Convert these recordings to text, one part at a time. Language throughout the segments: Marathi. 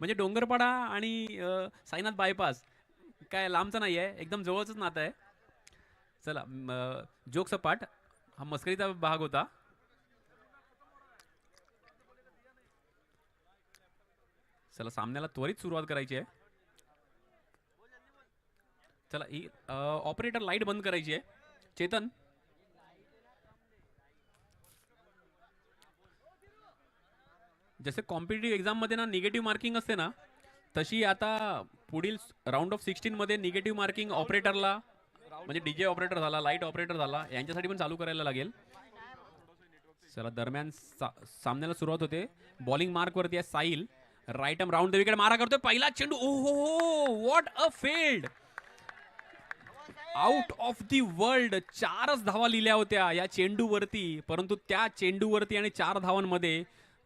म्हणजे डोंगरपाडा आणि साईनाथ बायपास काय लांबचं नाही आहे, एकदम जवळचंच नातं आहे. चला जोक सपाट, हा मस्करीचा भाग होता. चला सामन्याला त्वरित सुरुवात करायची आहे. चला ही ऑपरेटर लाईट बंद करायची आहे. चेतन, जसे कॉम्पिटेटिव्ह एक्झाममध्ये ना निगेटिव्ह मार्किंग असते ना, तशी आता पुढील राऊंड ऑफ 16 मध्ये निगेटिव्ह मार्किंग ऑपरेटरला, म्हणजे डीजे ऑपरेटर झाला, लाईट ऑपरेटर झाला, यांच्यासाठी पण चालू करायला लागेल. चला दरम्यान सामन्याला सुरुवात होते. बॉलिंग मार्क वरती आहे Sahil. Right arm round the wicket मारा करतोय. पहिला चेंडू, ओहो what a field, out of the world. 4च धावा लिहिल्या होत्या या चेंडूवरती, परंतु त्या चेंडूवरती आणि 4 धावांमध्ये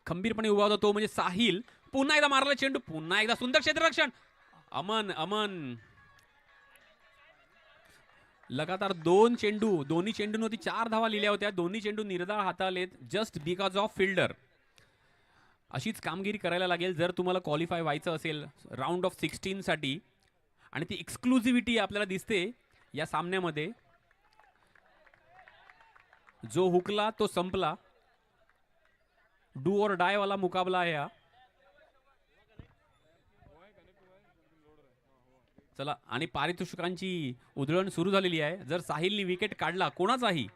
खंबीरपणे उभा होता तो म्हणजे साहिल. पुन्हा एकदा मारला चेंडू, पुन्हा एकदा सुंदर क्षेत्ररक्षण. अमन अमन लगातार 2 चेंडू, दोन्ही चेंडूंवरती 4 धावा लिहिल्या होत्या. दोन्ही चेंडू निर्धार हाताळलेत जस्ट बिकॉज ऑफ फिल्डर. अशीच कामगिरी करायला लागेल जर तुम्हाला क्वालिफाय व्हायचं असेल राऊंड ऑफ 16 साठी. आणि ती एक्सक्लुझिव्हिटी आपल्याला दिसते या सामन्यामध्ये. जो हुकला तो संपला. डू और डाय वाला मुकाबला आहे हा. चला आणि पारितोषिकांची उधळण सुरू झालेली आहे. जर साहिलनी विकेट काढला कोणाचाही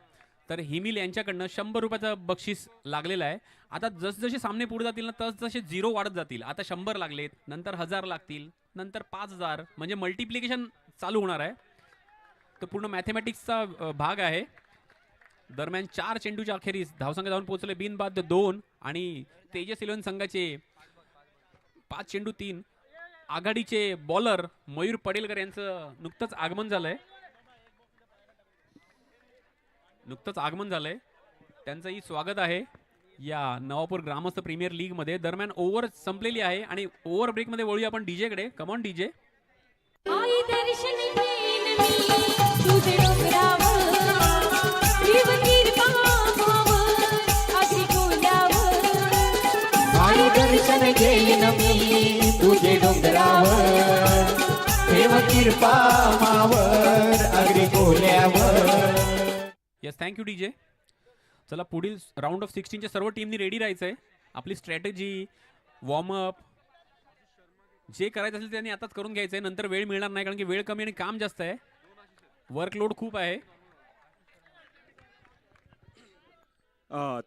तर हिमिल यांच्याकडनं 100 रुपयाचं बक्षीस लागलेलं आहे. आता जसजसे सामने पुढे जातील ना तसजसे 0 वाढत जातील. आता 100 लागलेत, नंतर 1000 लागतील, नंतर 5000, म्हणजे मल्टिप्लिकेशन चालू होणार आहे. तो पूर्ण मॅथमॅटिक्सचा भाग आहे. दरम्यान 4 चेंडूच्या अखेरीस धावसंख्या जाऊन पोहोचले बिनबाद 2 आणि तेजस 11 संघाचे 5 चेंडू 3. आघाडीचे बॉलर मयूर पडेलकर यांचं नुकतंच आगमन झालंय. त्यांचंही स्वागत आहे या नवापूर ग्रामस्थ प्रीमियर लीग मध्ये. दरम्यान ओव्हर संपलेली आहे आणि ओव्हर ब्रेक मध्ये वळूया आपण डीजे कडे. Come on DJ. दर्शन घेईन मी तुझे डोंगरावर, ठेव कृपा मावर अगदी कोल्यावर. Yes thank you DJ. चला पुढील राऊंड ऑफ 16च्या सर्व टीमनी रेडी राहायचंय. आपली स्ट्रॅटेजी, वॉर्मअप जे करायचं असेल त्यांनी आताच करून घ्यायचंय. नंतर वेळ मिळणार नाही कारण की वेळ कमी आणि काम जास्त आहे, वर्कलोड खूप आहे.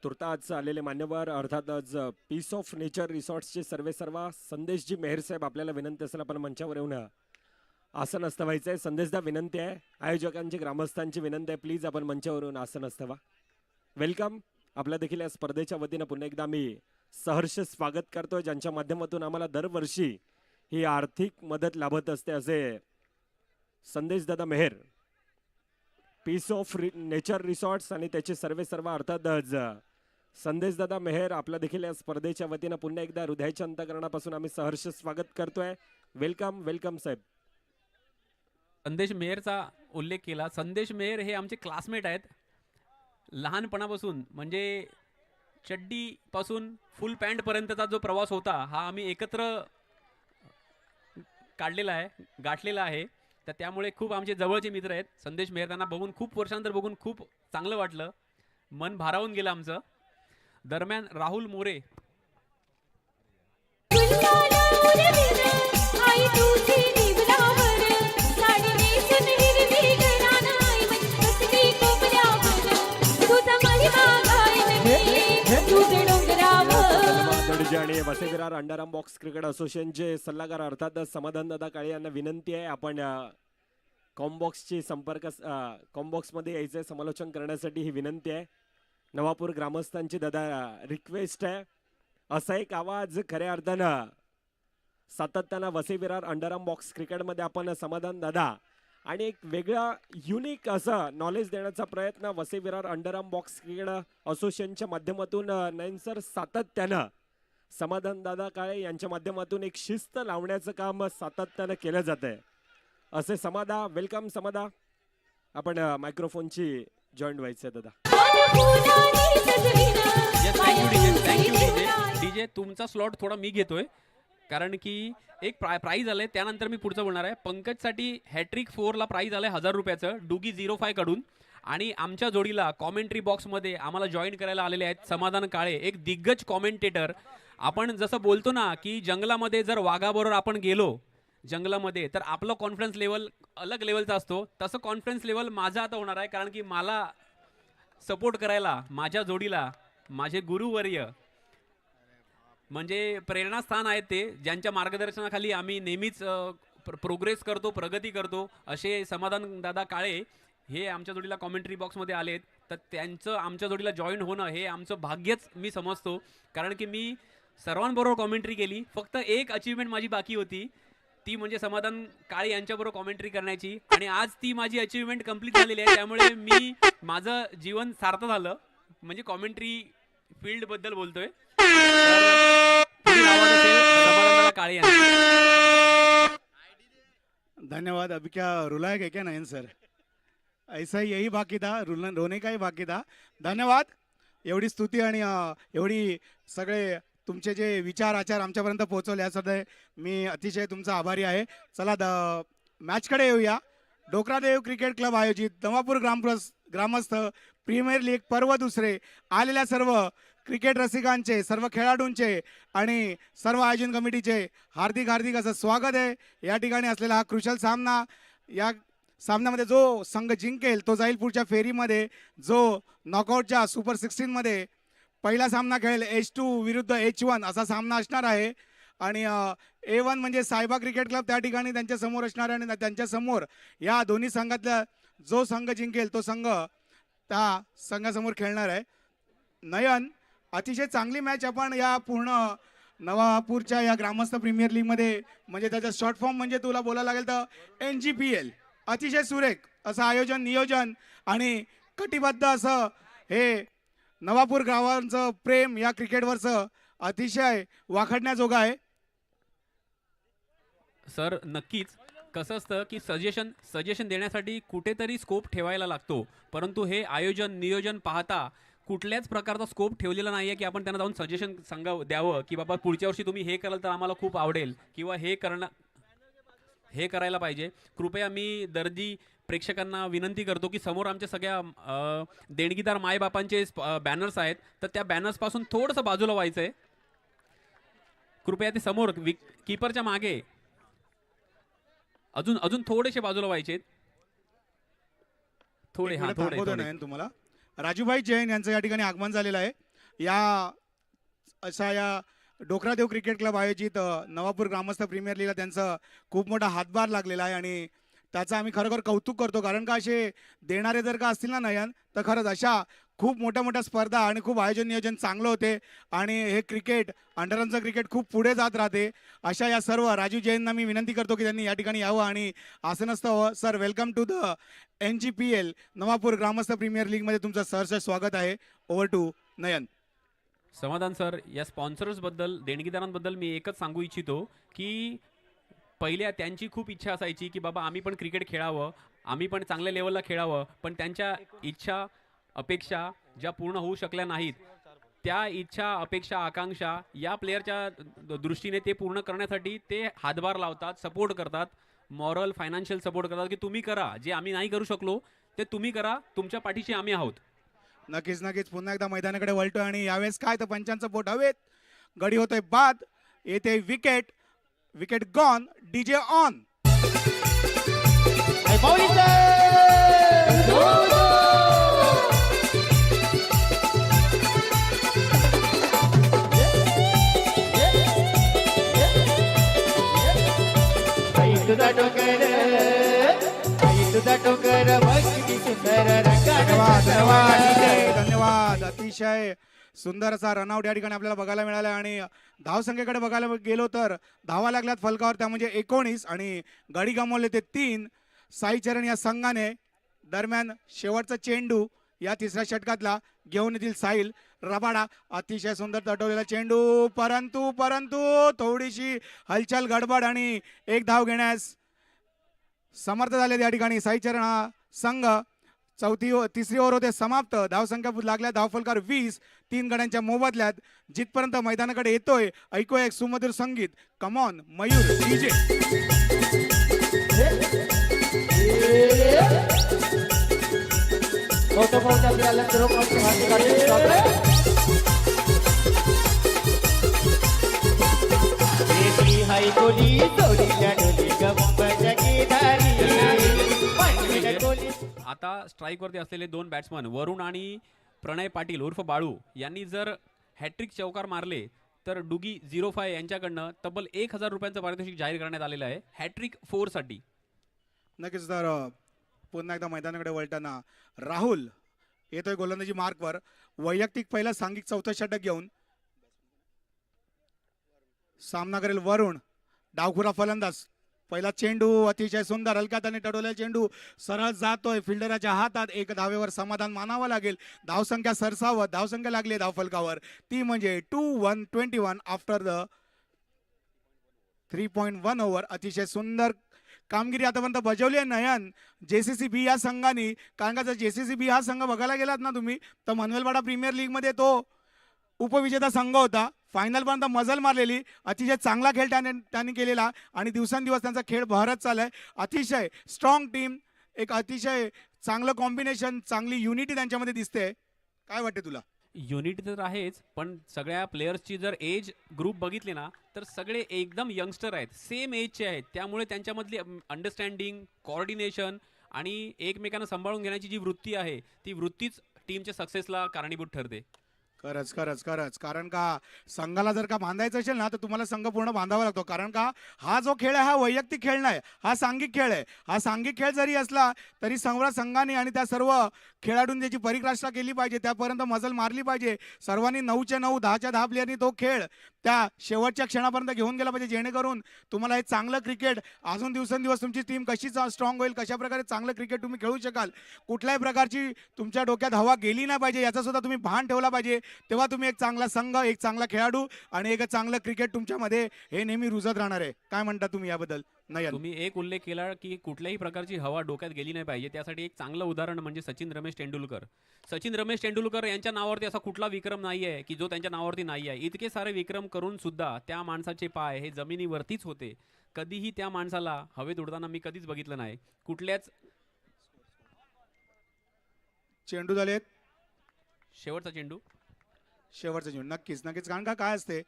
तुर्तास आलेले मान्यवर, अर्थातच पीस ऑफ नेचर रिसॉर्ट्सचे सर्वेसर्वा संदेशजी मेहर साहेब, आपल्याला विनंती असेल आपण मंचावर येऊन आसन अस्तवायचं आहे. संदेशदा विनंती आहे, आयोजकांची ग्रामस्थांची विनंती आहे, प्लीज आपण मंचावरून आसन अस्तवा. वेलकम. आपल्या देखील या स्पर्धेच्या वतीनं पुन्हा एकदा मी सहर्ष स्वागत करतोय, ज्यांच्या माध्यमातून आम्हाला दरवर्षी ही आर्थिक मदत लाभत असते असे संदेशदादा Mehar, peace of nature resorts आणि त्याचे सर्वेसर्वा अर्थातच संदेशदादा मेहर, आपल्या देखील या स्पर्धेच्या वतीनं पुन्हा एकदा हृदयाच्या अंतःकरणापासून आम्ही सहर्ष स्वागत करतोय. वेलकम वेलकम साहेब. संदेश मेहरचा उल्लेख केला. संदेश मेहर हे आमचे क्लासमेट आहेत लहानपणापासून. म्हणजे चड्डी पासून फुल पॅन्ट पर्यंतचा जो प्रवास होता हा आम्ही एकत्र काढलेला आहे, गाठलेला आहे. तर त्यामुळे खूप आमचे जवळचे मित्र आहेत. संदेश मेहर, त्यांना बघून खूप वर्षांतर बघून खूप चांगलं वाटलं, मन भारावून गेलं आमचं. दरम्यान राहुल मोरे, आणि Vasai Virar underarm box cricket असोसिएशनचे सल्लागार अर्थातच समाधानदादा काळे यांना विनंती आहे, आपण कॉम्बॉक्सची कॉम्बॉक्समध्ये यायचं समालोचन करण्यासाठी ही विनंती आहे. नवापूर ग्रामस्थांची दादा रिक्वेस्ट आहे. असा एक आवाज खऱ्या अर्थानं सातत्यानं वसई विरार अंडरआर्म बॉक्स क्रिकेटमध्ये आपण समाधान दादा आणि एक वेगळा युनिक असं नॉलेज देण्याचा प्रयत्न Vasai Virar underarm box cricket असोसिएशनच्या माध्यमातून नयन सर सातत्यानं समाधान दादा काळे यांच्या माध्यमातून एक शिस्त लावण्याचं काम सातत्यानं केलं जात आहे. असे समाधा, वेलकम समाधा, आपण मायक्रोफोनची जॉईंट व्हायचं दादा. डीजे तुमचा स्लॉट थोडा मी घेतोय. कारण की एक प्राईज आलंय, त्यानंतर मी पुढचं बोलणार आहे. पंकजसाठी हॅट्रिक 4ला प्राईज आलंय 1000 रुपयाचं डुगी 05 कडून. आणि आमच्या जोडीला कॉमेंट्री बॉक्समध्ये आम्हाला जॉईन करायला आलेले आहेत समाधान काळे, एक दिग्गज कॉमेंटेटर. आपण जसं बोलतो ना की जंगलामध्ये जर वाघाबरोबर आपण गेलो जंगलामध्ये, तर आपलं कॉन्फिडन्स लेवल अलग लेवलचा असतो. तसं कॉन्फिडन्स लेवल माझा आता होणार आहे, कारण की मला सपोर्ट करायला माझ्या जोडीला माझे गुरुवर्य म्हणजे प्रेरणास्थान आहेत ते, ज्यांच्या मार्गदर्शनाखाली आम्ही नेहमीच प्रोग्रेस करतो, प्रगती करतो. असे समाधान दादा काळे हे आमच्या जोडीला कॉमेंट्री बॉक्समध्ये आलेत. तर त्यांचं आमच्या जोडीला जॉईन होणं हे आमचं भाग्यच मी समजतो, कारण की मी सर्वांबरोबर कॉमेंट्री केली. फक्त एक अचीवमेंट माझी बाकी होती, ती म्हणजे समाधान काळे यांच्याबरोबर कॉमेंट्री करण्याची. आणि आज ती माझी अचीवमेंट कंप्लीट झालेली आहे, त्यामुळे मी माझं जीवन सार्थ झालं. म्हणजे कॉमेंट्री फील्ड बद्दल बोलतोय. तर पुढील आवाज असेल समाधान काळे यांचा. धन्यवाद. अभी क्या रुलाया क्या नयन सर? ऐसा ही यही बाकी था, रोने का ही बाकी था. धन्यवाद. एवढी स्तुती आणि एवढी सगळे तुमचे जे विचार आचार आमच्यापर्यंत पोहोचवले यासाठी मी अतिशय तुमचा आभारी आहे. चला मॅचकडे येऊया. डोकरादेव क्रिकेट क्लब आयोजित नवापूर ग्रामस्थ प्रीमियर लीग पर्व दुसरे आलेल्या सर्व क्रिकेट रसिकांचे, सर्व खेळाडूंचे आणि सर्व आयोजन कमिटीचे हार्दिक हार्दिक असं स्वागत आहे. या ठिकाणी असलेला हा क्रुशल सामना, या सामन्यामध्ये जो संघ जिंकेल तो जाईल पुढच्या फेरीमध्ये, जो नॉकआउटच्या सुपर 16 मध्ये पहिला सामना खेळेल H2 विरुद्ध H1 असा सामना असणार आहे. आणि A1 म्हणजे सायबा क्रिकेट क्लब त्या ठिकाणी त्यांच्या समोर असणार आहे. आणि त्यांच्या समोर या दोन्ही संघातला जो संघ जिंकेल तो संघ त्या संघासमोर खेळणार आहे. नयन, अतिशय चांगली मॅच आपण या पूर्ण नवापूरच्या या ग्रामस्थ प्रीमियर लीग मध्ये, म्हणजे त्याचा शॉर्ट फॉर्म म्हणजे तुला बोलायला लागेल तर NGPL, अतिशय सुरेख असं आयोजन, नियोजन आणि कटिबद्ध असं हे नवापूर गावांचं प्रेम या क्रिकेटवरचं अतिशय वाखडण्याजोगं आहे. सर नक्कीच. कसं असतं की सजेशन देण्यासाठी कुठेतरी स्कोप ठेवायला लागतो, परंतु हे आयोजन नियोजन पाहता कुठल्याच प्रकारचा स्कोप ठेवलेला नाही आहे की आपण त्यांना जाऊन सजेशन द्यावं की बाबा पुढच्या वर्षी तुम्ही हे कराल तर आम्हाला खूप आवडेल किंवा हे करायला पाहिजे. कृपया मी दर्दी प्रेक्षकांना विनंती करतो की समोर आमच्या सगळ्या देणगीदार मायबापांचे बॅनर्स आहेत, तर त्या बॅनर्सपासून थोडंसं बाजूला व्हायचं आहे. कृपया ते समोर कीपरच्या मागे अजून थोडेसे बाजूला व्हायचे. थोडे हा थोडे. तुम्हाला राजूभाई जैन यांचं या ठिकाणी आगमन झालेलं आहे. या डोकरादेव क्रिकेट क्लब आयोजित नवापूर ग्रामस्थ प्रीमियर लीगला त्यांचा खूप मोठा हातभार लागलेला आहे आणि त्याचं आम्ही खरोखर कौतुक करतो. कारण का असे देणारे जर का असतील ना नयन, तर खरंच अशा खूप मोठ्या स्पर्धा आणि खूप आयोजन नियोजन चांगलं होते आणि हे क्रिकेट अंडरांचं क्रिकेट खूप पुढे जात राहते. अशा या सर्व राजू जैनना मी विनंती करतो की त्यांनी या ठिकाणी यावं आणि असं नसतं. Sir, welcome to the NGPL Navapur ग्रामस्थ प्रीमियर लीग मध्ये तुमचं सहर्ष स्वागत आहे. Over to Nayan. Samadhan sir, या स्पॉन्सर्सबद्दल, देणगीदारांबद्दल मी एकच सांगू इच्छितो की पहिल्या त्यांची खूप इच्छा असायची की बाबा आम्ही पण क्रिकेट खेळावं, आम्ही पण चांगल्या लेवलला खेळावं, पण त्यांच्या इच्छा अपेक्षा ज्या पूर्ण होऊ शकल्या नाहीत, त्या इच्छा अपेक्षा आकांक्षा या प्लेयरच्या दृष्टीने ते पूर्ण करण्यासाठी ते हातभार लावतात, सपोर्ट करतात, मॉरल फायनान्शियल सपोर्ट करतात की तुम्ही करा, जे आम्ही नाही करू शकलो ते तुम्ही करा, तुमच्या पाठीशी आम्ही आहोत. नक्कीच पुन्हा एकदा मैदानाकडे वळतोय आणि यावेळेस काय तर पंचांचं बोट हवेत, गडी होतोय बाद, येते विकेट गॉन, DJ ऑन. धन्यवाद. अतिशय सुंदर असा रनआउट या ठिकाणी आपल्याला बघायला मिळाला आणि धावसंख्येकडे बघायला गेलो तर धावा लागल्यात फलकावर, त्या म्हणजे 19 आणि गडी गमावले ते 3. साई चरण या संघाने दरम्यान शेवटचा चेंडू या तिसऱ्या षटकातला घेऊन येतील साहिल रबाडा. अतिशय सुंदर तटवलेला चेंडू, परंतु थोडीशी हलचल गडबड आणि एक धाव घेण्यास समर्थ झाले या ठिकाणी साई चरण हा संघ. तिसरी ओव्हर होते समाप्त. धावसंख्या लागल्या धावफलकार 20. 3 गड्यांच्या मोबदल्यात. जिथपर्यंत मैदानाकडे येतोय ऐकूया एक सुमधुर संगीत. Come on Mayur DJ. हाय कोली जोडील्या डोली गंबच्या गिधारी. आता स्ट्राईक वरती असलेले 2 बॅट्समन वरुण आणि प्रणय पाटील उर्फ बाळू यांनी जर हॅट्रिक चौकार मारले तर डुगी 05 यांच्याकडनं तब्बल 1000 रुपयांचं पारितोषिक जाहीर करण्यात आलेलं आहे हॅट्रिक 4 साठी. नक्कीच. तर पुन्हा एकदा मैदानाकडे वळताना राहुल येतोय गोलंदाजी मार्कवर. वैयक्तिक पहिला सांघिक चौथा षटक घेऊन सामना करेल वरुण. डावखुरा फलंदाज. पहिला चेंडू अतिशय सुंदर हलक्या हाताने टडवलेला चेंडू सरळ जातोय फिल्डरच्या हातात. 1 धावेवर समाधान मानावं लागेल. धावसंख्या सरसावत धावसंख्या लागली धावफलकावर ती म्हणजे 2-1-21 आफ्टर द 3.1 ओव्हर. अतिशय सुंदर कामगिरी आतापर्यंत बजावली आहे नयन JCCB या संघाने. कारण का जर JCCB हा संघ बघायला गेलात ना तुम्ही तर मनवेलवाडा प्रीमियर लीग मध्ये तो उपविजेता संघ होता. फायनलपर्यंत मजल मारलेली. अतिशय चांगला खेळ त्यांनी केलेला आणि दिवसेंदिवस त्यांचा खेळ बहरत चाललाय. अतिशय स्ट्रॉंग टीम. एक अतिशय चांगलं कॉम्बिनेशन चांगली युनिटी त्यांच्यामध्ये दिसते. काय वाटते तुला? युनिटी तर आहेच पण सगळ्या प्लेयर्सची जर एज ग्रुप बघितली ना तर सगळे एकदम यंगस्टर आहेत. सेम एजचे आहेत. त्यामुळे त्यांच्यामधली अंडरस्टँडिंग कोऑर्डिनेशन आणि एकमेकांना सांभाळून घेण्याची जी वृत्ती आहे ती वृत्तीच टीमच्या सक्सेसला कारणीभूत ठरते. खरंच खरंच खरंच. कारण का संघाला जर का बांधायचं असेल ना तर तुम्हाला संघ पूर्ण बांधावा लागतो. कारण का हा जो खेळ आहे हा वैयक्तिक खेळ नाही. हा सांघिक खेळ आहे. हा सांघिक खेळ जरी असला तरी संघाने आणि त्या सर्व खेळाडूंनी त्याची परिराष्ट्र केली पाहिजे. त्यापर्यंत मजल मारली पाहिजे. सर्वांनी 9च्या 9 10च्या 10 प्लेयरनी तो खेळ त्या शेवटच्या क्षणापर्यंत घेऊन गेला पाहिजे. जेणेकरून तुम्हाला हे चांगलं क्रिकेट अजून दिवसेंदिवस तुमची टीम कशी स्ट्रॉंग होईल कशा प्रकारे चांगलं क्रिकेट तुम्ही खेळू शकाल. कुठल्याही प्रकारची तुमच्या डोक्यात हवा गेली नाही पाहिजे याचा सुद्धा तुम्ही भान ठेवला पाहिजे. तेव्हा तुम्ही एक चांगला संघ एक चांगला खेळाडू आणि एक चांगलं क्रिकेट तुमच्यामध्ये हे नेहमी रुजत राहणार आहे. काय म्हणता तुम्ही याबद्दल? नाही तुम्ही एक उल्लेख केला की कुठल्याही प्रकारची हवा डोक्यात गेली नाही पाहिजे. त्यासाठी एक चांगलं उदाहरण म्हणजे सचिन रमेश तेंडुलकर. सचिन रमेश तेंडुलकर यांच्या नावावरती असा कुठला विक्रम नाही आहे की जो त्यांच्या नावावरती नाही आहे. इतके सारे विक्रम करून सुद्धा त्या माणसाचे पाय हे जमिनीवरतीच होते. कधीही त्या माणसाला हवेत उडताना मी कधीच बघितलं नाही. कुठल्याच चेंडू झालेत. शेवटचा चेंडू नक्कीच नक्कीच. कारण का काय असते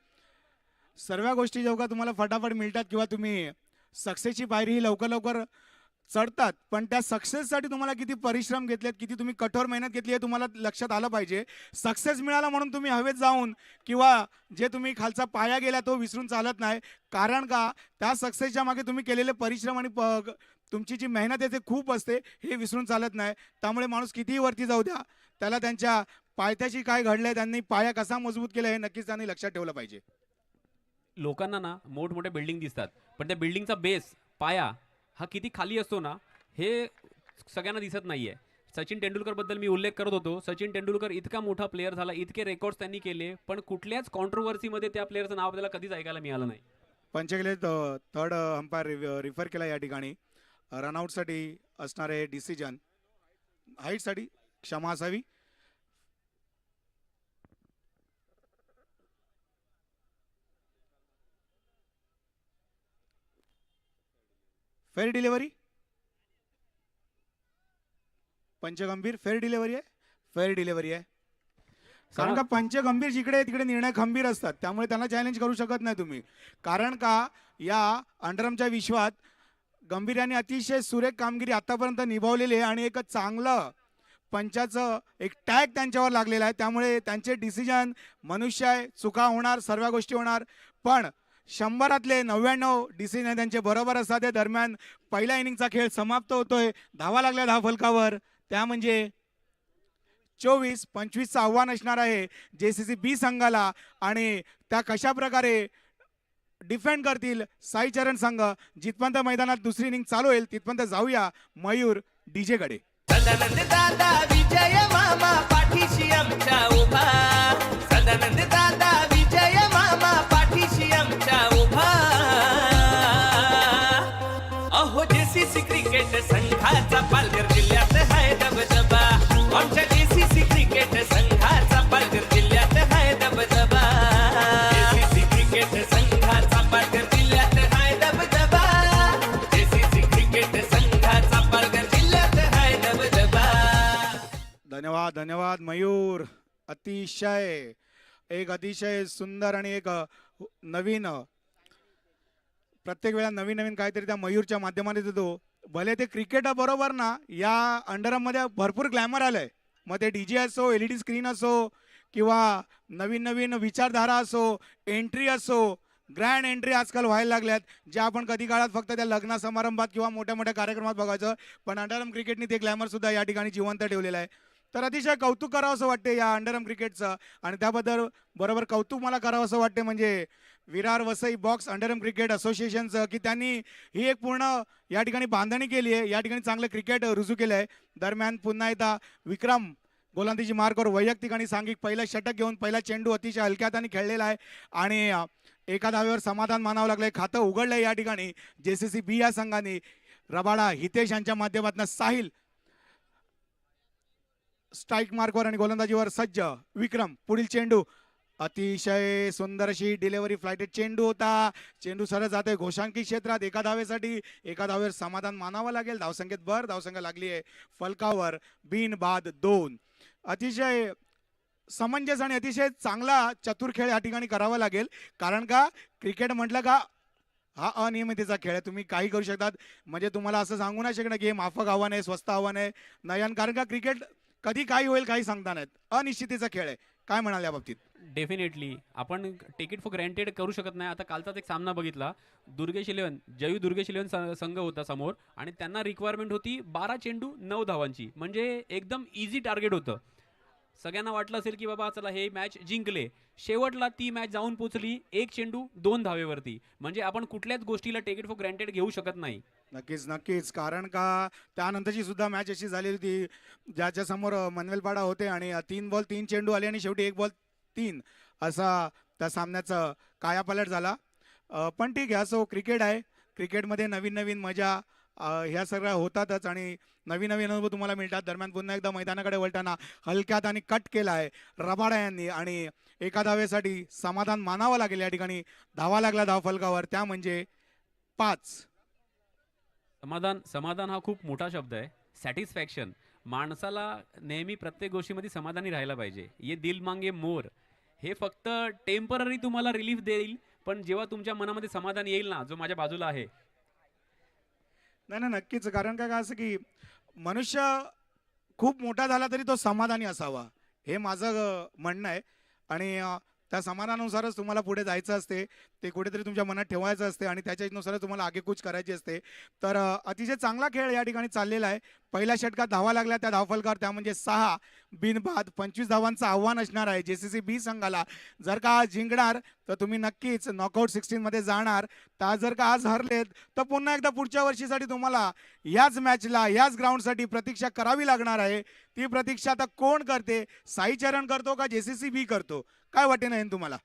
सर्व गोष्टी जेव्हा तुम्हाला फटाफट मिळतात किंवा तुम्ही सक्सेसची पायरी ही लवकर लवकर चढतात पण त्या सक्सेससाठी तुम्हाला किती परिश्रम घेतलेत किती तुम्ही कठोर मेहनत घेतली आहे तुम्हाला लक्षात आलं पाहिजे. सक्सेस मिळाला म्हणून तुम्ही हवेत जाऊन किंवा जे तुम्ही खालचा पाया गेला तो विसरून चालत नाही. कारण का त्या सक्सेसच्या मागे तुम्ही केलेले परिश्रम आणि तुमची जी मेहनत आहे ते खूप असते हे विसरून चालत नाही. त्यामुळे माणूस कितीही वरती जाऊ द्या त्याला त्यांच्या पायथ्याशी काय घडलंय त्यांनी पाया कसा मजबूत केला हे नक्कीच त्यांनी लक्षात ठेवलं पाहिजे. लोकांना ना मोठमोठ्या बिल्डिंग दिसतात पण त्या बिल्डिंगचा बेस पाया हा किती खाली असतो ना हे सगळ्यांना दिसत नाहीये. सचिन तेंडुलकर बद्दल मी उल्लेख करत होतो. सचिन तेंडुलकर इतका मोठा प्लेअर झाला इतके रेकॉर्ड्स त्यांनी केले पण कुठल्याच कॉन्ट्रोवर्सीमध्ये त्या प्लेअरचं नाव आपल्याला कधीच ऐकायला मिळालं नाही. पंचगले थर्ड अंपायर रिफर केला या ठिकाणी. रनआउटसाठी असणारे डिसिजन हाईटसाठी क्षमा असावी. फेअर डिलिव्हरी पंचगंभीर फेअर डिलिव्हरी आहे. कारण का पंचगंभीर जिकडे तिकडे निर्णय खंबीर असतात त्यामुळे त्यांना चॅलेंज करू शकत नाही तुम्ही. कारण का या अंडरआर्मच्या विश्वात गंभीर यांनी अतिशय सुरेख कामगिरी आतापर्यंत निभावलेली आहे आणि एक चांगलं पंचाचं एक टॅग त्यांच्यावर लागलेला आहे. त्यामुळे त्यांचे डिसिजन मनुष्य आहे चुका होणार सर्व गोष्टी होणार पण 100 99 डिसिजन त्यांचे बरोबर असतात. त्या दरम्यान पहिल्या इनिंगचा खेळ समाप्त होतोय. धावा लागल्या धावफलकावर त्या म्हणजे 24-25चं आव्हान असणार आहे JCCB संघाला आणि त्या कशा प्रकारे डिफेंड करतील साईचरण संघ. जिथपर्यंत मैदानात दुसरी इनिंग चालू होईल तिथपर्यंत जाऊया मयूर डीजे कडे. सदानंद दादा विजय मामा पाठीशी आमच्या उभा. सदानंद दादा विजय मामा पाठीशी आमच्या उभा. अहो JCC क्रिकेट संघाचा पालघर जिल्ह्यात आहे दबदबा. धन्यवाद मयूर. अतिशय एक अतिशय सुंदर आणि एक नवीन प्रत्येक वेळा नवीन नवीन काहीतरी त्या मयूरच्या माध्यमाने देतो. भले ते क्रिकेट बरोबर ना या अंडरमध्ये भरपूर ग्लॅमर आलंय. मग ते डीजे असो, LED स्क्रीन असो किंवा नवीन नवीन विचारधारा असो, एंट्री असो, ग्रँड एंट्री आजकाल व्हायला लागल्यात, ज्या आपण कधी काळात फक्त त्या लग्न समारंभात किंवा मोठ्या मोठ्या कार्यक्रमात बघायचं. पण अंडरआर्म क्रिकेटने ते ग्लॅमर सुद्धा या ठिकाणी जिवंत ठेवलेलं आहे. तर अतिशय कौतुक करावं असं वाटते या अंडरआर्म क्रिकेटचं. आणि त्याबद्दल बरोबर कौतुक मला करावं असं वाटते म्हणजे Virar Vasai box underarm cricket असोसिएशनचं, की त्यांनी ही एक पूर्ण या ठिकाणी बांधणी केली आहे. या ठिकाणी चांगलं क्रिकेट रुजू केलं आहे. दरम्यान पुन्हा एकदा विक्रम गोलंदाजी मार्कवर वैयक्तिक आणि सांघिक पहिलं षटक घेऊन पहिला चेंडू अतिशय हलक्या हाताने खेळलेला आहे आणि एका धावेवर समाधान मानावं लागलंय. खातं उघडलंय या ठिकाणी JCC B या संघाने. रबाडा हितेश यांच्या माध्यमातून साहिल स्ट्राईक मार्कवर आणि गोलंदाजीवर सज्ज. विक्रम पुढील चेंडू अतिशय सुंदर अशी डिलिव्हरी फ्लाइटेड चेंडू होता. चेंडू सरळ जातोय घोषांकी क्षेत्रात. एका धावेसाठी एका धावेवर समाधान मानावं लागेल. धावसंख्येत भर. धावसंख्या लागली आहे फलकावर बिन बाद 2. अतिशय समंजस आणि अतिशय चांगला चतुर खेळ या ठिकाणी करावा लागेल. कारण का क्रिकेट म्हटलं का हा अनियमिततेचा खेळ आहे. तुम्ही काही करू शकतात. म्हणजे तुम्हाला असं सांगू नाही शकणार की हे माफक आव्हान आहे, स्वस्त आव्हान आहे. नयन, कारण का क्रिकेट कधी काही होईल काही सांगता नाहीत. अनिश्चिततेचा खेळ आहे. काय म्हणाल या बाबतीत? डेफिनेटली आपण टेक इट फॉर ग्रँटेड करू शकत नाही. आता कालचाच एक सामना बघितला. दुर्गेश इलेव्हन, जयू दुर्गेश इलेव्हन संघ होता समोर आणि त्यांना रिक्वायरमेंट होती 12 चेंडू 9 धावांची. म्हणजे एकदम इझी टार्गेट होतं. सगळ्यांना वाटलं असेल की बाबा चला हे मॅच जिंकले. शेवटला ती मॅच जाऊन पोचली 1 चेंडू 2 धावेवरती. म्हणजे आपण कुठल्याच गोष्टीला टेक इट फॉर ग्रँटेड घेऊ शकत नाही. नक्कीच नक्कीच. कारण का त्यानंतरची सुद्धा मॅच अशी झालेली होती ज्याच्या समोर मनवेलपाडा होते आणि 3 बॉल 3 चेंडू आले आणि शेवटी 1 बॉल 3 असा त्या सामन्याचा कायापालट झाला. पण ठीक आहे, असो क्रिकेट आहे. क्रिकेटमध्ये नवीन नवीन मजा ह्या सगळ्या होतातच आणि नवीन नवीन अनुभव तुम्हाला मिळतात. दरम्यान पुन्हा एकदा मैदानाकडे वळताना हलक्यात आणि कट केला आहे रबाडा यांनी आणि एका धावेसाठी समाधान मानावं लागेल. या ठिकाणी धावा लागला धावफलकावर, त्या म्हणजे 5. समाधान समाधान हा खूप मोठा शब्द आहे. सॅटिस्फॅक्शन. माणसाला नेहमी प्रत्येक गोष्टीमध्ये समाधानी राहायला पाहिजे. ये दिल मांगे मोर हे फक्त टेम्पररी तुम्हाला रिलीफ देईल, पण जेव्हा तुमच्या मनामध्ये समाधान येईल ना, जो माझ्या बाजूला आहे. नाही नाही नक्कीच. कारण काय असं की मनुष्य खूप मोठा झाला तरी तो समाधानी असावा, हे माझं म्हणणं आहे. आणि त्या समाधानानुसारच तुम्हाला पुढे जायचं असते. ते कुठेतरी तुमच्या मनात ठेवायचं असते आणि त्याच्यानुसारच तुम्हाला आगेकूच करायची असते. तर अतिशय चांगला खेळ या ठिकाणी चाललेला आहे. पहिल्या षटकात धावा लागल्या त्या धावफलकावर, त्या म्हणजे 6 बिनबाद. 25 धावांचं आव्हान असणार आहे JCC B संघाला. जर का आज जिंकणार तर तुम्ही नक्कीच नॉकआउट 16 मध्ये जाणार. तर जर का आज हरलेत तर पुन्हा एकदा पुढच्या वर्षीसाठी तुम्हाला याच मॅचला याच ग्राउंडसाठी प्रतीक्षा करावी लागणार आहे. ती प्रतीक्षा आता कोण करते? साई चरण करतो का JCC B करतो? काय वाटे नाही तुम्हाला?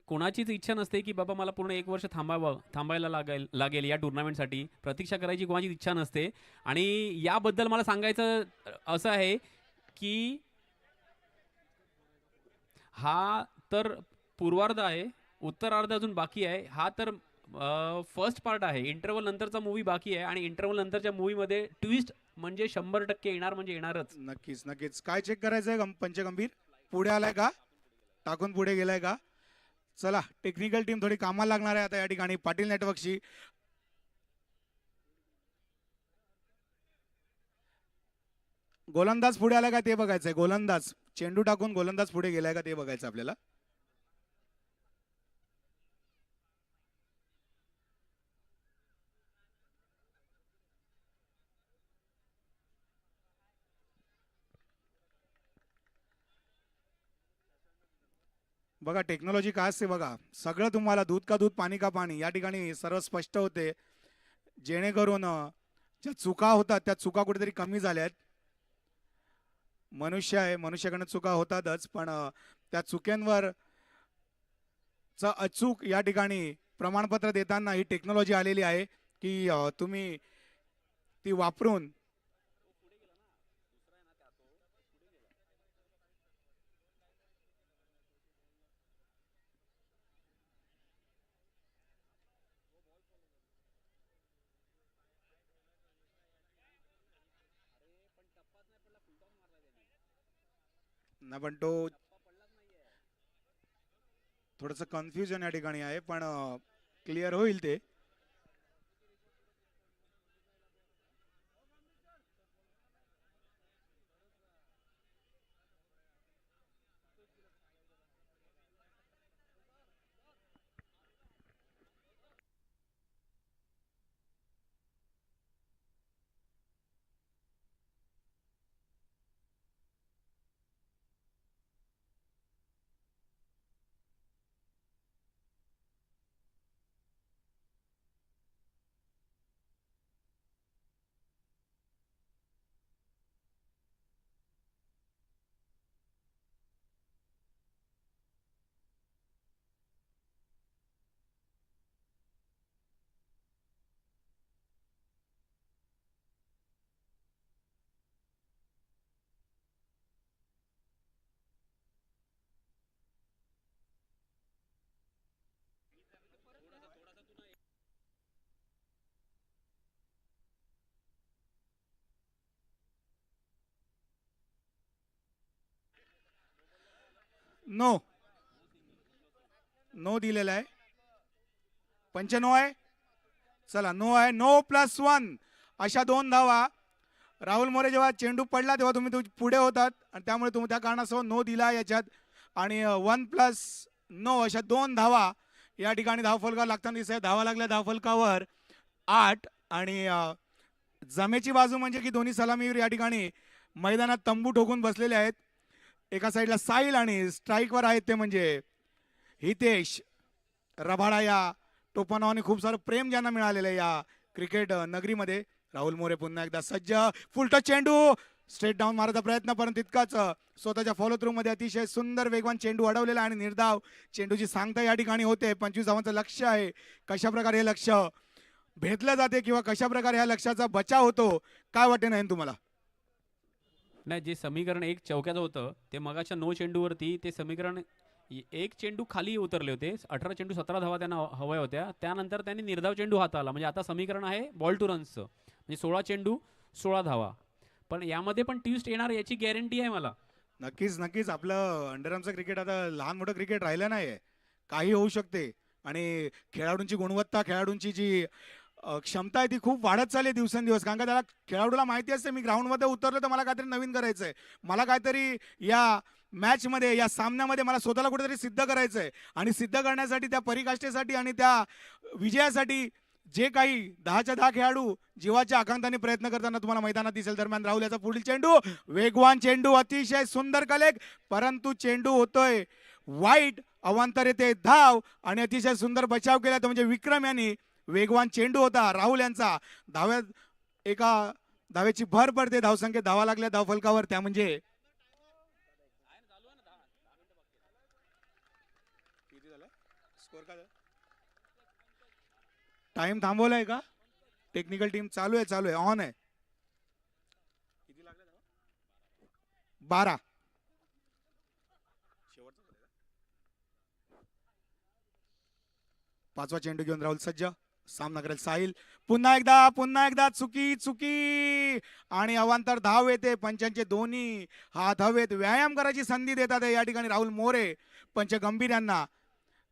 कोणाचीच इच्छा नसते की बाबा मला पूर्ण 1 वर्ष थांबायला लागेल या टुर्नामेंटसाठी. प्रतीक्षा करायची कोणाचीच इच्छा नसते. आणि याबद्दल मला सांगायचं असं आहे की हा तर पूर्वार्ध आहे, उत्तरार्ध अजून बाकी आहे. हा तर फर्स्ट पार्ट आहे. इंटरव्हल नंतरचा मूवी बाकी आहे आणि इंटरव्हल नंतरच्या मूवीमध्ये ट्विस्ट म्हणजे 100% येणार, म्हणजे येणारच. नक्कीच नक्कीच. काय चेक करायचंय पंचगंभीर? पुढे आलाय का? टाकून पुढे गेलाय का? चला, टेक्निकल टीम थोडी कामाला लागणार आहे आता या ठिकाणी पाटील नेटवर्कशी. गोलंदाज पुढे आलाय का ते बघायचंय. गोलंदाज चेंडू टाकून गोलंदाज पुढे गेलाय का ते बघायचं आपल्याला. बघा टेक्नॉलॉजी काय असते बघा. सगळं तुम्हाला दूध का दूध पाणी का पाणी या ठिकाणी सर्व स्पष्ट होते. जेणेकरून ज्या चुका होतात त्या चुका कुठेतरी कमी झाल्यात. मनुष्य आहे, मनुष्याकडनं चुका होतातच, पण त्या चुक्यांवर अचूक या ठिकाणी प्रमाणपत्र देताना ही टेक्नॉलॉजी आलेली आहे की तुम्ही ती वापरून ना पण तो थोडस कन्फ्युजन या ठिकाणी आहे, पण क्लिअर होईल ते. नो नो दिलेला आहे. पंच नो आहे. चला नो आहे. नो +1 अशा 2 धावा. राहुल मोरे जेव्हा चेंडू पडला तेव्हा तुम्ही पुढे होतात आणि त्यामुळे तुम्ही त्या कारणासह नो दिला याच्यात. आणि 1+9 अशा 2 धावा या ठिकाणी धावफलकावर लागताना दिसत आहे. धावा लागल्या धावफलकावर 8. आणि जमेची बाजू म्हणजे की दोन्ही सलामीवीर या ठिकाणी मैदानात तंबू ठोकून बसलेले आहेत. एका साईडला साहिल आणि स्ट्राईकवर आहेत ते म्हणजे हितेश रबाडा. या टोपणावाने खूप सारं प्रेम ज्यांना मिळालेलं आहे या क्रिकेट नगरीमध्ये. राहुल मोरे पुन्हा एकदा सज्ज. फुलटच चेंडू स्ट्रेट डाऊन मारायचा प्रयत्न, परंतु तितकाच स्वतःच्या फॉलो थ्रू मध्ये अतिशय सुंदर वेगवान चेंडू अडवलेला आणि निर्धाव चेंडूची सांगता या ठिकाणी होते. 25 धावांचं लक्ष आहे. कशा प्रकारे हे लक्ष भेदलं जाते किंवा कशा प्रकारे ह्या लक्ष्याचा बचाव होतो काय वाटते नाही तुम्हाला? नाही, जे समीकरण एक चौक्याचं होतं ते मगाच्या 9 चेंडूवरती ते समीकरण एक चेंडू खाली उतरले होते. 18 चेंडू 17 धावा त्यांना हव्या होत्या. त्यानंतर त्यांनी निर्धाव चेंडू हाताळला. म्हणजे आता समीकरण आहे बॉल टू रन्सचं. म्हणजे 16 चेंडू 16 धावा. पण यामध्ये पण ट्विस्ट येणार याची गॅरंटी आहे मला. नक्कीच नक्कीच. आपलं अंडरआर्मचं क्रिकेट आता लहान मोठं क्रिकेट राहिलं नाही. काही होऊ शकते आणि खेळाडूंची गुणवत्ता, खेळाडूंची जी क्षमता आहे ती खूप वाढत चालली दिवसेंदिवस. कारण का त्याला खेळाडूला माहिती असते मी ग्राउंडमध्ये उतरलो तर मला काहीतरी नवीन करायचं आहे. मला काहीतरी या मॅचमध्ये या सामन्यामध्ये मला स्वतःला कुठेतरी सिद्ध करायचं आहे. आणि सिद्ध करण्यासाठी त्या परिकाष्ठेसाठी आणि त्या विजयासाठी जे काही 10च्या 10 खेळाडू जीवाच्या आकांताने प्रयत्न करताना तुम्हाला मैदानात दिसेल. दरम्यान राहुल याचा पुढील चेंडू वेगवान चेंडू अतिशय सुंदर कलेक, परंतु चेंडू होतोय वाईट. अवांतर येते धाव आणि अतिशय सुंदर बचाव केला तो म्हणजे विक्रम यांनी. वेगवान चेंडू होता राहुल यांचा. धाव्यात एका धावेची भर पडते. धावसंख्येत धावा लागल्या धावफलकावर त्या म्हणजे टाइम थांबवलाय का? टेक्निकल टीम चालू आहे ऑन आहे. 12. पाचवा चेंडू घेऊन राहुल सज्ज. सामना करेल साहिल. पुन्हा एकदा चुकी आणि अवांतर धाव येते. पंचांचे दोन्ही हात हवेत. व्यायाम करायची संधी देतात या ठिकाणी राहुल मोरे. पंच गंभीर यांना.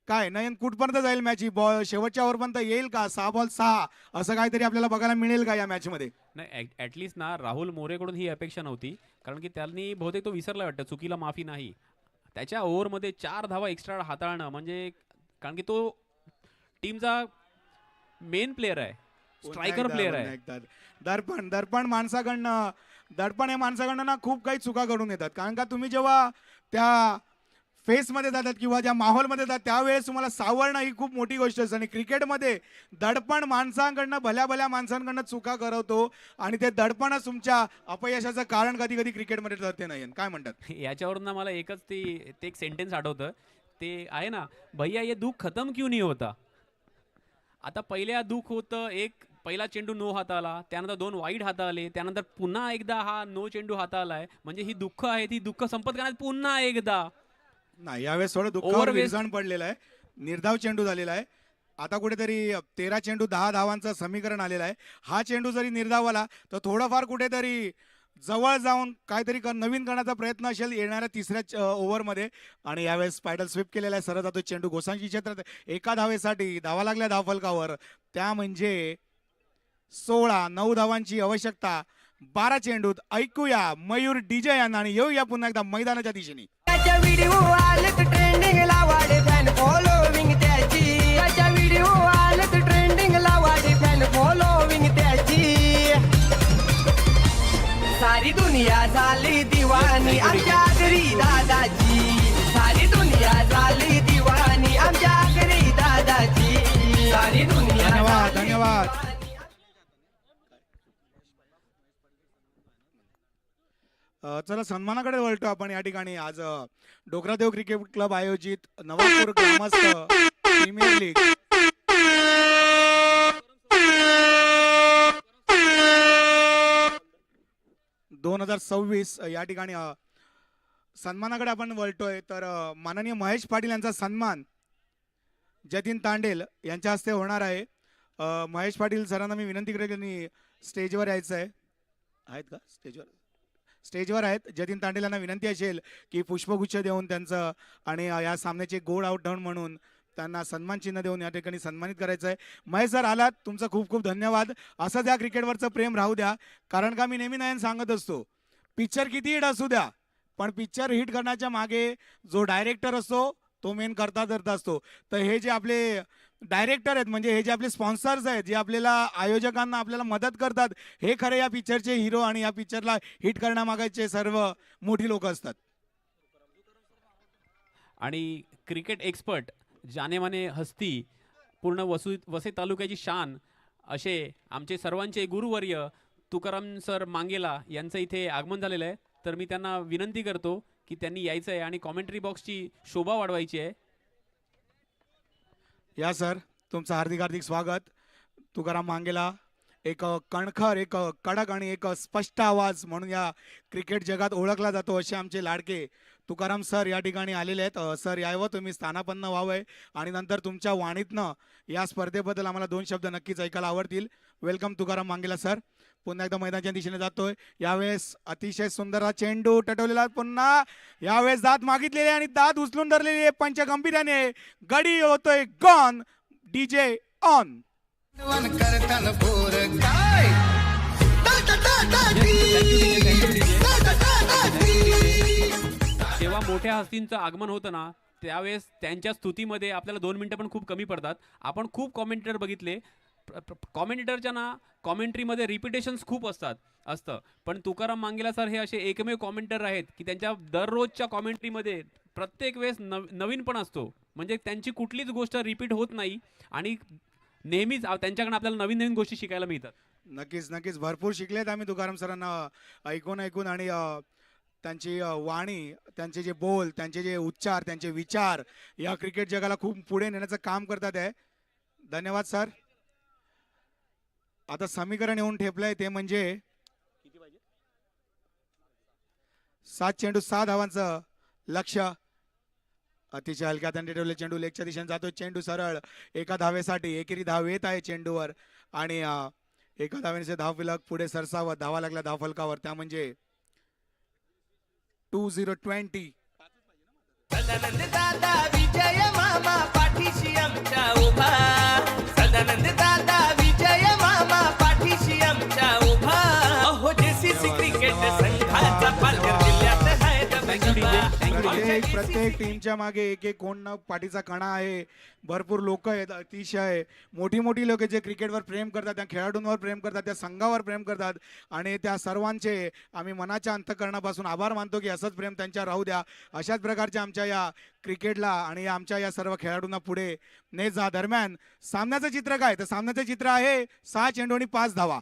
काय नयन कुठपर्यंत जाईल मॅच? बॉल शेवटच्या ओव्हरपर्यंत येईल का? 6 बॉल 6 असं काहीतरी आपल्याला बघायला मिळेल का या मॅच मध्ये? नाही, ॲटलिस्ट ना राहुल मोरेकडून ही अपेक्षा नव्हती. कारण की त्यांनी बहुतेक तो विसरला वाटतं. चुकीला माफी नाही. त्याच्या ओव्हरमध्ये 4 धावा एक्स्ट्रा हाताळणं म्हणजे, कारण की तो टीमचा मेन प्लेअर आहे, स्ट्रायकर प्लेअर आहे. दडपण हे माणसाकडनं ना खूप काही चुका घडून येतात. कारण का तुम्ही जेव्हा त्या फेसमध्ये जातात किंवा ज्या माहोलमध्ये जातात त्यावेळेस तुम्हाला सावरणं ही खूप मोठी गोष्ट असते. आणि क्रिकेटमध्ये दडपण माणसांकडनं भल्या माणसांकडनं चुका करवतो आणि ते दडपणच तुमच्या अपयशाचं कारण कधी कधी क्रिकेटमध्ये ठरते. नाही काय म्हणतात? याच्यावरून मला एकच ते एक सेंटेन्स आठवतं. ते आहे ना, भैया ये दुःख खतम क्यों नहीं होता. आता पहिल्या दुःख होतं, एक पहिला चेंडू नो हाताळला, त्यानंतर 2 वाईट हाताळले, त्यानंतर पुन्हा एकदा हा नो चेंडू हाताळलाय. म्हणजे ही दुःख आहे ती दुःख संपत करण्यात पुन्हा एकदा नाही. यावेळेस थोडं दुःखावर विरजण पडलेलं आहे. निर्धाव चेंडू झालेला आहे. आता कुठेतरी 13 चेंडू 10 धावांचं समीकरण आलेलं आहे. हा चेंडू जरी निर्धाव आला तर थोडंफार कुठेतरी जवळ जाऊन काहीतरी नवीन करण्याचा प्रयत्न असेल येणाऱ्या तिसऱ्या ओव्हरमध्ये. आणि यावेळेस स्पायडल स्वीप केलेला आहे. सरळ जातो चेंडू गोसांची क्षेत्रात एका धावेसाठी. धावा लागल्या धावफलकावर, त्या म्हणजे 16. 9 धावांची आवश्यकता 12 चेंडूत. ऐकूया मयूर डीजे यांना आणि येऊया पुन्हा एकदा मैदानाच्या दिशेने. त्याच्या व्हिडिओ आलेत ट्रेंडिंगला वाढे फॅन फॉलोविंग त्याची. त्याच्या व्हिडिओ आलेत ट्रेंडिंगला वाढे फॅन फॉलोविंग त्याची. सारी दुनिया झाली दिवाणी आमच्या घरी दादाची. सारी दुनिया झाली दिवाणी आमच्या घरी दादाची. सारी दुनिया धन्यवाद झाली धन्यवाद. चला सन्मानाकडे वळतो आपण या ठिकाणी. आज डोकरादेव क्रिकेट क्लब आयोजित नवापूर ग्रामस्थ प्रीमियर लीग या ठिकाणी सन्मानाकडे आपण वळतोय. तर माननीय महेश पाटील यांचा सन्मान जतीन तांडेल यांच्या हस्ते होणार आहे. महेश पाटील सरांना मी विनंती करेन त्यांनी स्टेजवर यायचं आहे. आहेत का स्टेजवर आहेत. जतीन तांडेल यांना विनंती असेल की पुष्पगुच्छ देऊन त्यांचं आणि या सामन्याचे गोड आउटडन म्हणून त्यांना सन्मान चिन्ह देऊन या ठिकाणी सन्मानित करायचं आहे. महेश सर आलात, तुमचं खूप खूप धन्यवाद. असंच या क्रिकेटवरचं प्रेम राहू द्या. कारण का मी नेहमी नयन सांगत असतो, पिक्चर किती हिट असू द्या पण पिक्चर हिट करण्याच्या मागे जो डायरेक्टर असतो तो मेन करता धरता असतो. तर हे जे आपले डायरेक्टर आहेत म्हणजे हे जे आपले स्पॉन्सर्स आहेत, जे आपल्याला आयोजकांना आपल्याला मदत करतात, हे खरे या पिक्चरचे हिरो आणि या पिक्चरला हिट करण्यामागचे सर्व मोठी लोक असतात. आणि क्रिकेट एक्सपर्ट जानेमाने हस्ती, पूर्ण वसई तालुक्याची शान असे आमचे सर्वांचे गुरुवर्य तुकाराम सर मांगेला यांचं इथे आगमन झालेलं आहे. तर मी त्यांना विनंती करतो की त्यांनी यायचं आहे आणि कॉमेंट्री बॉक्सची शोभा वाढवायची आहे. या सर, तुमचं हार्दिक हार्दिक स्वागत. तुकाराम मांगेला एक कणखर, एक कडक आणि एक स्पष्ट आवाज म्हणून या क्रिकेट जगात ओळखला जातो असे आमचे लाडके तुकाराम सर या ठिकाणी आलेले आहेत. सर यावं, तुम्ही स्थानापन्न व्हावंय आणि नंतर तुमच्या वाणीतनं या स्पर्धेबद्दल आम्हाला 2 शब्द नक्कीच ऐकायला आवडतील. वेलकम तुकाराम मांगेला सर. पुन्हा एकदा मैदानाच्या दिशेने जातोय. यावेळेस अतिशय सुंदर हा चेंडू टटवलेला. पुन्हा यावेळेस दात मागितलेले आणि दात उचलून धरलेले पंच गंभीर्याने. गडी होतोय गॉन. DJ on. जेव्हा मोठ्या हस्तींचं आगमन होतं ना त्यावेळेस त्यांच्या स्तुतीमध्ये आपल्याला 2 मिनिटं पण खूप कमी पडतात. आपण खूप कॉमेंटेटर बघितले. कॉमेंटेटरच्या ना कॉमेंट्रीमध्ये रिपिटेशन्स खूप असतं पण तुकाराम मांगेला सर हे असे एकमेव कॉमेंटर आहेत की त्यांच्या दररोजच्या कॉमेंट्रीमध्ये प्रत्येक वेळेस नवीन पण असतो. म्हणजे त्यांची कुठलीच गोष्ट रिपीट होत नाही आणि नेहमीच त्यांच्याकडे आपल्याला नवीन नवीन गोष्टी शिकायला मिळतात. नक्कीच नक्कीच भरपूर शिकलेत आम्ही तुकाराम सरांना ऐकून आणि त्यांची वाणी, त्यांचे जे बोल, त्यांचे जे उच्चार, त्यांचे विचार या क्रिकेट जगाला खूप पुढे नेण्याचं काम करतात आहे. धन्यवाद सर. आता समीकरण येऊन ठेपलंय ते म्हणजे 7 चेंडू 6 धावांचं लक्ष्य. अतिशय हलक्या हाताने ठेवले चेंडू लेगच्या दिशेने जातो. चेंडू सरळ एका धावेसाठी. एकेरी धाव येत आहे चेंडूवर आणि एका धावेने धाव फलक पुढे सरसावत. धावा लागल्या धाव फलकावर, त्या म्हणजे 2020. सदानंद दादा विजय मामा पाठीशी आमच्या उभा. सदानंद दादा विजय मामा पाठीशी आमच्या उभा. अहो जेसीसी क्रिकेट संघाचा पालघर जिल्ह्यात आहे प्रत्येक टीमच्या मागे एक एक कोण ना पाठीचा कणा आहे. भरपूर लोक आहेत, अतिशय मोठी लोक जे क्रिकेटवर प्रेम करतात, त्या खेळाडूंवर प्रेम करतात, त्या संघावर प्रेम करतात आणि त्या सर्वांचे आम्ही मनाच्या अंतःकरणापासून आभार मानतो की असंच प्रेम त्यांच्यावर राहू द्या. अशाच प्रकारच्या आमच्या या क्रिकेटला आणि आमच्या या सर्व खेळाडूंना पुढे ने जा. दरम्यान सामन्याचं चित्र काय, तर सामन्याचं चित्र आहे 6 चेंडू आणि 5 धावा.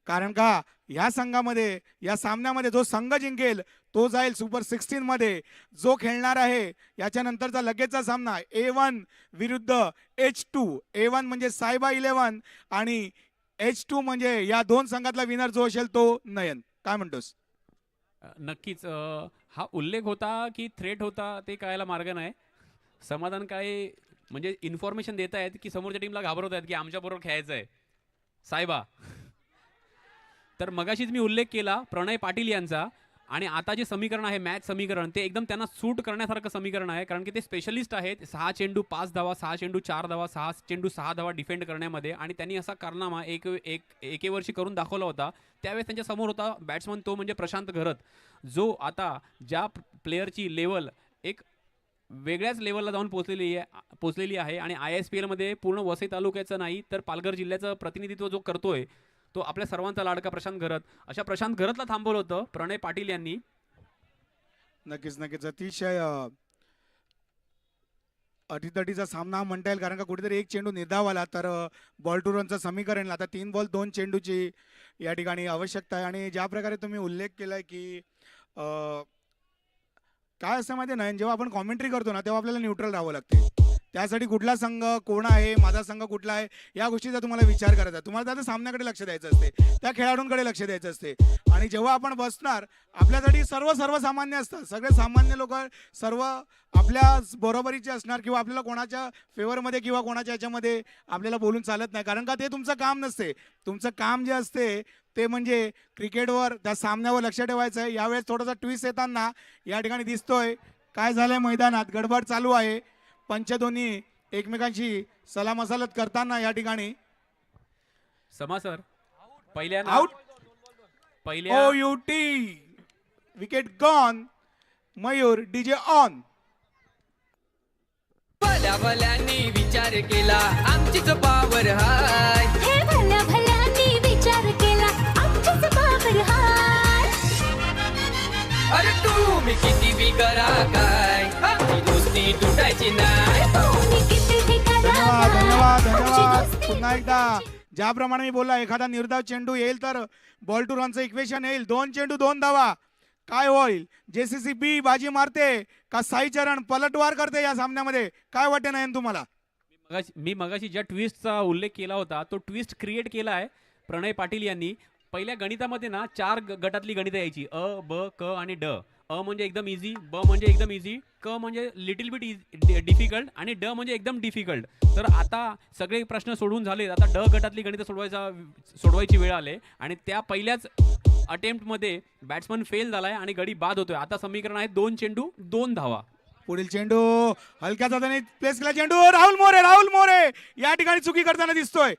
कारण का या संघामध्ये, या सामन्यामध्ये जो संघ जिंकेल तो जाईल सुपर 16 मध्ये. जो खेळणार आहे याच्या नंतरचा लगेचचा सामना A1 विरुद्ध H2. A1 म्हणजे सायबा 11 आणि H2 म्हणजे या 2 संघातला विनर जो असेल तो नयन. काय म्हणतोस? नक्कीच हा उल्लेख होता की थ्रेट होता ते कळायला मार्ग नाही. समाधान काय म्हणजे इन्फॉर्मेशन देत आहेत की समोरच्या टीमला घाबरवत आहेत की आमच्याबरोबर खेळायचं आहे सायबा. तर मगाशीच मी उल्लेख केला प्रणय पाटील यांचा, आणि आता जे समीकरण आहे मॅच समीकरण ते एकदम त्यांना सूट करण्यासारखं समीकरण आहे, कारण की ते स्पेशलिस्ट आहेत 6 चेंडू 5 धावा, 6 चेंडू 4 धावा, 6 चेंडू 6 धावा डिफेंड करण्यामध्ये, आणि त्यांनी असा कारनामा एकेवर्षी करून दाखवला होता. त्यावेळेस त्यांच्या समोर होता बॅट्समन, तो म्हणजे प्रशांत घरत, जो आता ज्या प्लेअरची लेवल एक वेगळ्याच लेवलला जाऊन पोचलेली आहे आणि ISPL मध्ये पूर्ण वसई तालुक्याचं नाही तर पालघर जिल्ह्याचं प्रतिनिधित्व जो करतोय तो आपल्या सर्वांचा लाडका प्रशांत घरत. अशा प्रशांत घरतला थांबवलं होतं प्रणय पाटील यांनी. नक्कीच नक्कीच अतिशय अटीतटीचा सामना म्हणता येईल, कारण का कुठेतरी एक चेंडू निर्धाव आला तर बॉल टू रनचं समीकरण. आता 3 बॉल 2 चेंडूची या ठिकाणी आवश्यकता आहे. आणि ज्या प्रकारे तुम्ही उल्लेख केलाय की काय असं माहिती नाही, जेव्हा आपण कॉमेंट्री करतो ना तेव्हा आपल्याला न्यूट्रल राहावं लागते. त्यासाठी कुठला संघ कोण आहे, माझा संघ कुठला आहे, या गोष्टीचा तुम्हाला विचार करायचा. तुम्हाला त्या सामन्याकडे लक्ष द्यायचं असते, त्या खेळाडूंकडे लक्ष द्यायचं असते. आणि जेव्हा आपण बसणार आपल्यासाठी सर्वसामान्य असतात, सगळे सामान्य लोक सर्व आपल्या बरोबरीचे असणार, किंवा आपल्याला कोणाच्या फेवरमध्ये किंवा कोणाच्या याच्यामध्ये आपल्याला बोलून चालत नाही, कारण का ते तुमचं काम नसते. तुमचं काम जे असते ते म्हणजे क्रिकेटवर त्या सामन्यावर लक्ष ठेवायचं आहे. यावेळेस थोडासा ट्विस्ट येताना या ठिकाणी दिसतोय. काय झालंय मैदानात गडबड चालू आहे, पंच दोन्ही एकमेकांशी सलामसलत करताना या ठिकाणी समा सर पहिल्या आउट. पहिल्या OUT wicket gone. Mayur DJ on. भल्या भल्यांनी विचार केला आमचीच पावर हाय. हे भल्या भल्यांनी विचार केला आमच्याच बाबर हाय. अरे तुम्ही किती बी करा काय आमची दोस्ती तुटायची नाही. तुम्ही कितीही करा धन्यवाद काय, धन्यवाद आमची धन्यवाद. दोस्ती पुन्हा एकदा ज्याप्रमाणे मी बोलला, एखादा निर्धाव चेंडू येईल तर बॉल टू रनचं इक्वेशन येईल. 2 चेंडू 2 धावा. काय होईल? JCCB बाजी मारते का साई चरण पलटवार करते या सामन्यामध्ये? काय वाटते नयन तुम्हाला? मी मगाशी ज्या ट्विस्टचा उल्लेख केला होता तो ट्विस्ट क्रिएट केला आहे प्रणय पाटील यांनी. पहिल्या गणितामध्ये ना 4 गटातली गणितं यायची, अ ब क आणि ड. अ म्हणजे एकदम इझी, ब म्हणजे एकदम इझी, क म्हणजे लिटिल बिट डिफिकल्ट आणि ड म्हणजे एकदम डिफिकल्ट. तर आता सगळे प्रश्न सोडवून झाले, आता ड गटातली गणितं सोडवायची वेळ आले आणि त्या पहिल्याच अटेम्प्टमध्ये बॅट्समन फेल झालाय आणि गडी बाद होतोय. आता समीकरण आहे 2 चेंडू 2 धावा. पुढील चेंडू हलक्या जाताने प्लेस केला चेंडू. राहुल मोरे या ठिकाणी चुकी करताना दिसतोय.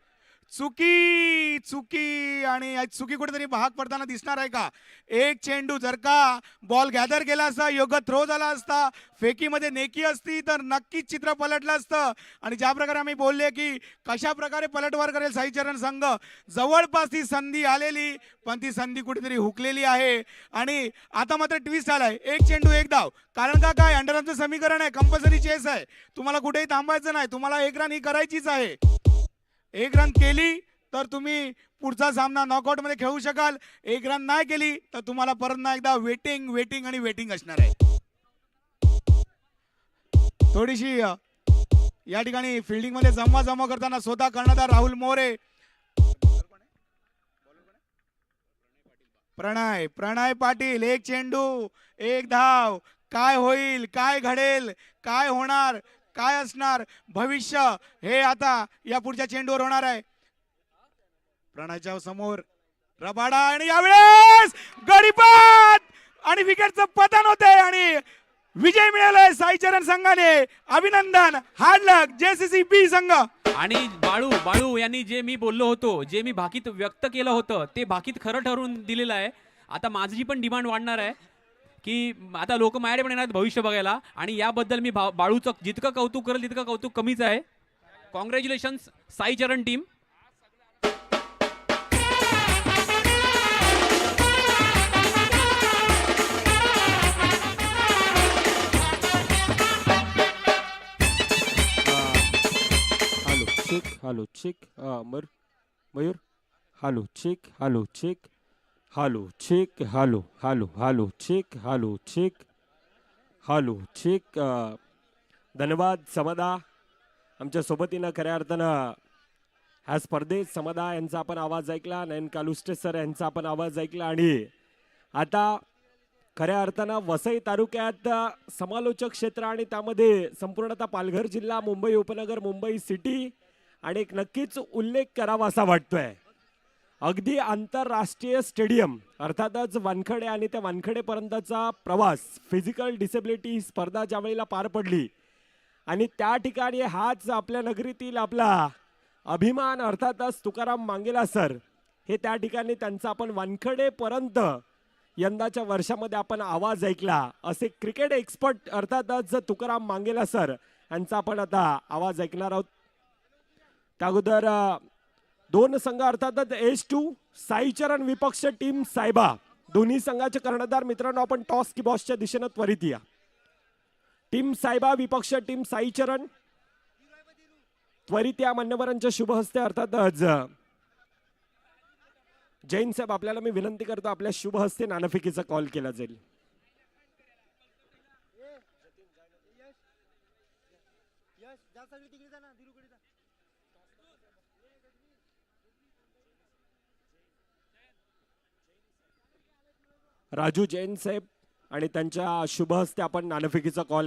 चुकी आणि चुकी कुठेतरी भाग पडताना दिसणार आहे का? एक चेंडू जर का बॉल गॅदर केला असता, योग्य थ्रो झाला असता, फेकीमध्ये नेकी असती तर नक्कीच चित्र पलटलं असतं. आणि ज्या प्रकारे आम्ही बोलले की कशा प्रकारे पलटवार करेल साईचरण संघ, जवळपास ती संधी आलेली पण ती संधी कुठेतरी हुकलेली आहे. आणि आता मात्र ट्विस्ट आलाय, 1 चेंडू 1 धाव. कारण का काय अंडरचं समीकरण आहे, कंपल्सरी चेस आहे, तुम्हाला कुठेही थांबायचं नाही, तुम्हाला 1 रन ही करायचीच आहे. 1 रन केली तर तुम्ही पुढचा सामना नॉकआउट मध्ये खेळू शकाल. 1 रन नाही केली तर तुम्हाला परत एकदा वेटिंग असणार आहे. थोडीशी या ठिकाणी फिल्डिंग मध्ये जमवा करताना स्वतः कर्णधार राहुल मोरे. प्रणय पाटील 1 चेंडू 1 धाव. काय होईल, काय घडेल, काय होणार, काय असणार भविष्य, हे आता या पुढच्या चेंडूवर होणार आहे. प्रणयच्या समोर रबाडा आणि यावेळेस गडीपात आणि विकेटचं पतन होते आणि विजय मिळालाय साईचरण संघाने. अभिनंदन, हार्ड लक JCCB संघ. आणि बाळू यांनी जे मी बोललो होतो, जे मी भाकीत व्यक्त केलं होतं ते भाकीत खरं ठरवून दिलेलं आहे. आता माझी पण डिमांड वाढणार आहे की आता लोक माझ्याकडे पण येणार आहेत भविष्य बघायला, आणि याबद्दल मी बाळूचं जितकं कौतुक करेल तितकं कौतुक कमीच आहे. Congratulations Sai Charan team. Hello check Mayur. Hello check धन्यवाद समदा आमच्या सोबतीनं. खऱ्या अर्थानं ह्या स्पर्धेत समदा यांचा आपण आवाज ऐकला, नयन कालुस्टे सर यांचा आपण आवाज ऐकला, आणि आता खऱ्या अर्थानं वसई तालुक्यात समालोचक क्षेत्र आणि त्यामध्ये संपूर्णतः पालघर जिल्हा, मुंबई उपनगर, मुंबई सिटी आणि एक नक्कीच उल्लेख करावा असा वाटतोय. अगदी आंतरराष्ट्रीय स्टेडियम अर्थातच वानखडे आणि त्या वानखडेपर्यंतचा प्रवास फिजिकल डिसेबिलिटी स्पर्धा ज्या वेळेला पार पडली आणि त्या ठिकाणी हाच आपल्या नगरीतील आपला अभिमान अर्थातच तुकाराम मांगेला सर हे त्या ठिकाणी त्यांचा आपण वानखडेपर्यंत यंदाच्या वर्षामध्ये आपण आवाज ऐकला असे क्रिकेट एक्सपर्ट अर्थातच तुकाराम मांगेला सर यांचा आपण आता आवाज ऐकणार आहोत. त्या अगोदर दोन संघ अर्थातच H2 साईचरण विपक्ष टीम सायबा दोन्ही संघाचे कर्णधार मित्रांनो आपण टॉस की बॉसच्या दिशेने त्वरित या. टीम सायबा विपक्ष टीम साईचरण त्वरित या मान्यवरांच्या शुभ हस्ते अर्थातच जैन साहेब आपल्याला मी विनंती करतो आपल्या शुभ हस्ते नाणेफेकीचा कॉल केला जाईल. राजू जैन साहेब आणि त्यांच्या शुभ हस्ते आपण नाणेफेकीचा कॉल